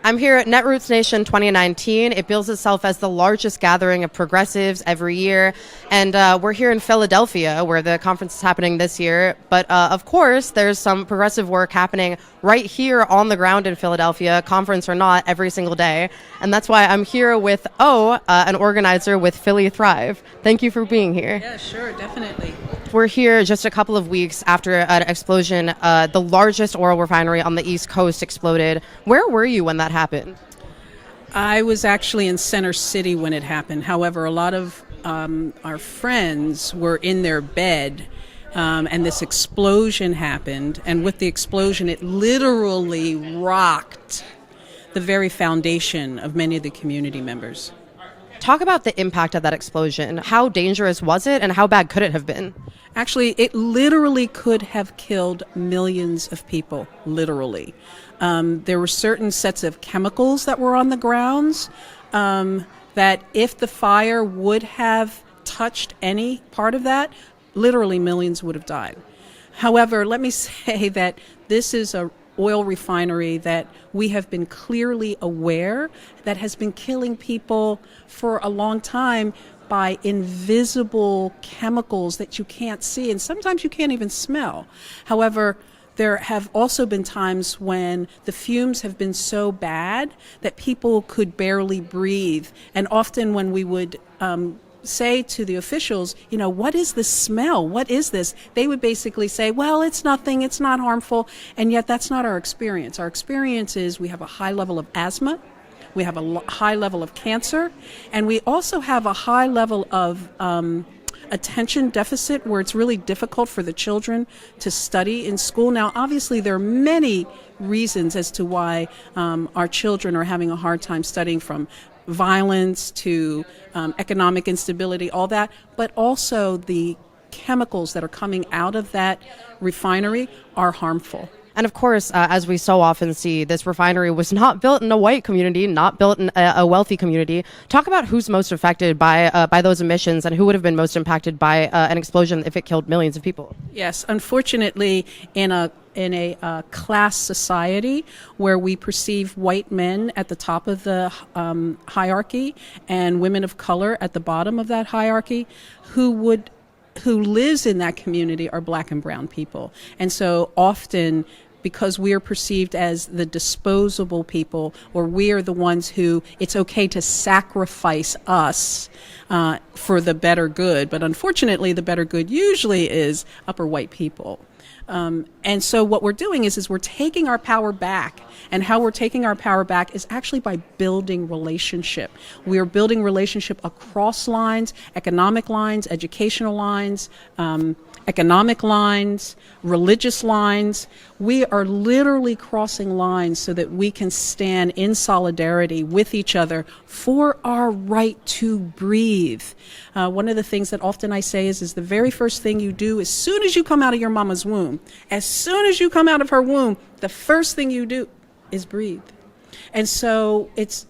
I'm here at Netroots Nation 2019. It bills itself as the largest gathering of progressives every year. And we're here in Philadelphia, where the conference is happening this year. But of course, there's some progressive work happening right here on the ground in Philadelphia, conference or not, every single day. And that's why I'm here with an organizer with Philly Thrive. Thank you for being here. Yeah, sure, definitely. We're here just a couple of weeks after an explosion. The largest oil refinery on the East Coast exploded. Where were you when that happened? I was actually in Center City when it happened. However, a lot of our friends were in their bed, and this explosion happened. And with the explosion, it literally rocked the very foundation of many of the community members. Talk about the impact of that explosion. How dangerous was it, and how bad could it have been? Actually, it literally could have killed millions of people, literally. There were certain sets of chemicals that were on the grounds that if the fire would have touched any part of that, literally millions would have died. However, let me say that this is a oil refinery that we have been clearly aware that has been killing people for a long time by invisible chemicals that you can't see and sometimes you can't even smell. However, there have also been times when the fumes have been so bad that people could barely breathe. And often when we would say to the officials, what is this smell? What is this? They would basically say, well, it's nothing, it's not harmful. And yet that's not our experience. Our experience is we have a high level of asthma, we have a high level of cancer, and we also have a high level of attention deficit where it's really difficult for the children to study in school. Now, obviously, there are many reasons as to why our children are having a hard time studying, from violence to economic instability, all that, but also the chemicals that are coming out of that refinery are harmful. And of course, as we so often see, this refinery was not built in a white community, not built in a wealthy community. Talk about who's most affected by those emissions and who would have been most impacted by an explosion if it killed millions of people. Yes, unfortunately, in a class society where we perceive white men at the top of the hierarchy and women of color at the bottom of that hierarchy, who lives in that community are black and brown people. And so often, because we are perceived as the disposable people, or we are the ones who it's okay to sacrifice us for the better good. But unfortunately, the better good usually is upper white people. And so what we're doing is we're taking our power back. And how we're taking our power back is actually by building relationship. We are building relationship across lines, economic lines, educational lines, economic lines, religious lines. We are literally crossing lines so that we can stand in solidarity with each other for our right to breathe. One of the things that often I say is the very first thing you do as soon as you come out of your mama's womb, as soon as you come out of her womb, the first thing you do is breathe. And so it's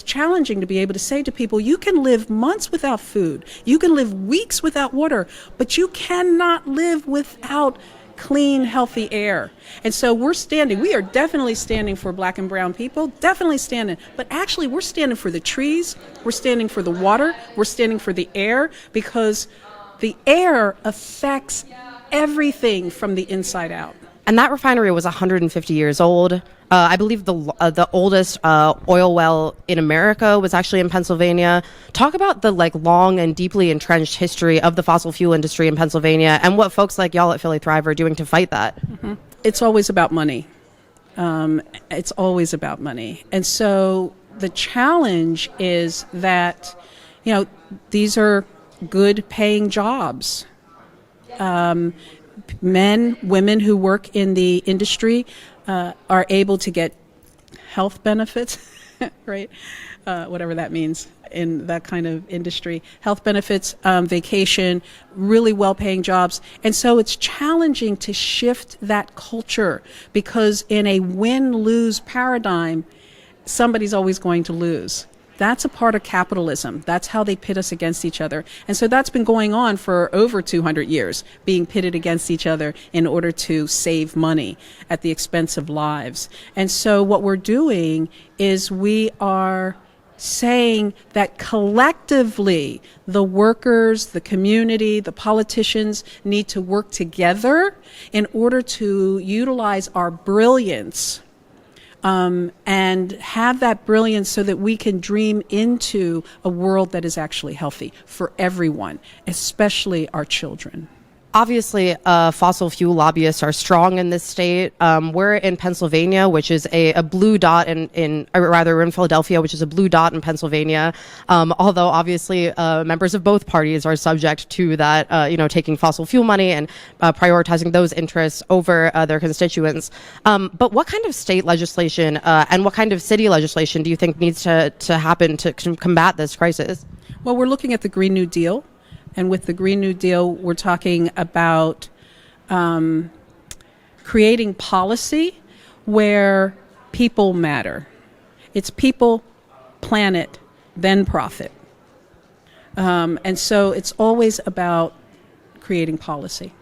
challenging to be able to say to people, you can live months without food, you can live weeks without water, but you cannot live without clean, healthy air. And so we are definitely standing for black and brown people, definitely standing, but actually we're standing for the trees, we're standing for the water, we're standing for the air, because the air affects everything from the inside out. And that refinery was 150 years old. I believe the oldest oil well in America was actually in Pennsylvania. Talk about the long and deeply entrenched history of the fossil fuel industry in Pennsylvania and what folks like y'all at Philly Thrive are doing to fight that. Mm-hmm. It's always about money. It's always about money. And so the challenge is that, these are good paying jobs. Men, women who work in the industry are able to get health benefits, right? Whatever that means in that kind of industry. Health benefits, vacation, really well-paying jobs. And so it's challenging to shift that culture, because in a win-lose paradigm, somebody's always going to lose. That's a part of capitalism. That's how they pit us against each other. And so that's been going on for over 200 years, being pitted against each other in order to save money at the expense of lives. And so what we're doing is we are saying that collectively the workers, the community, the politicians need to work together in order to utilize our brilliance and have that brilliance so that we can dream into a world that is actually healthy for everyone, especially our children. Obviously, fossil fuel lobbyists are strong in this state. We're in Pennsylvania, which is a blue dot we're in Philadelphia, which is a blue dot in Pennsylvania. Although obviously, members of both parties are subject to that, taking fossil fuel money and prioritizing those interests over their constituents. But what kind of state legislation and what kind of city legislation do you think needs to happen to combat this crisis? Well, we're looking at the Green New Deal. And with the Green New Deal, we're talking about creating policy where people matter. It's people, planet, then profit. And so it's always about creating policy.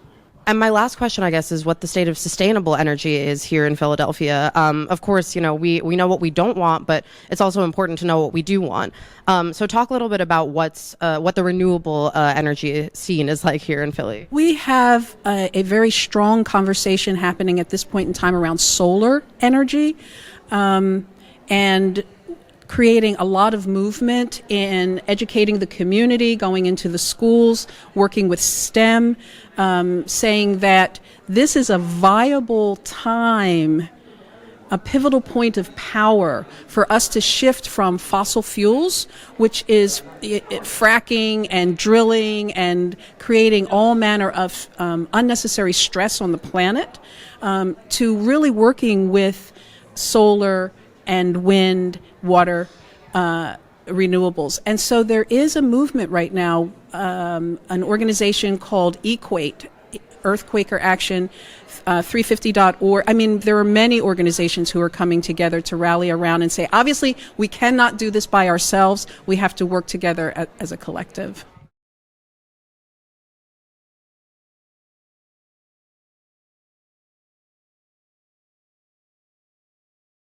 And my last question, I guess, is what the state of sustainable energy is here in Philadelphia. Of course, we know what we don't want, but it's also important to know what we do want. So talk a little bit about what the renewable energy scene is like here in Philly. We have a very strong conversation happening at this point in time around solar energy, and creating a lot of movement in educating the community, going into the schools, working with STEM, saying that this is a viable time, a pivotal point of power for us to shift from fossil fuels, which is fracking and drilling and creating all manner of unnecessary stress on the planet, to really working with solar and wind, water, renewables. And so there is a movement right now, an organization called Equate, Earthquaker Action, 350.org. I mean, there are many organizations who are coming together to rally around and say, obviously, we cannot do this by ourselves. We have to work together as a collective.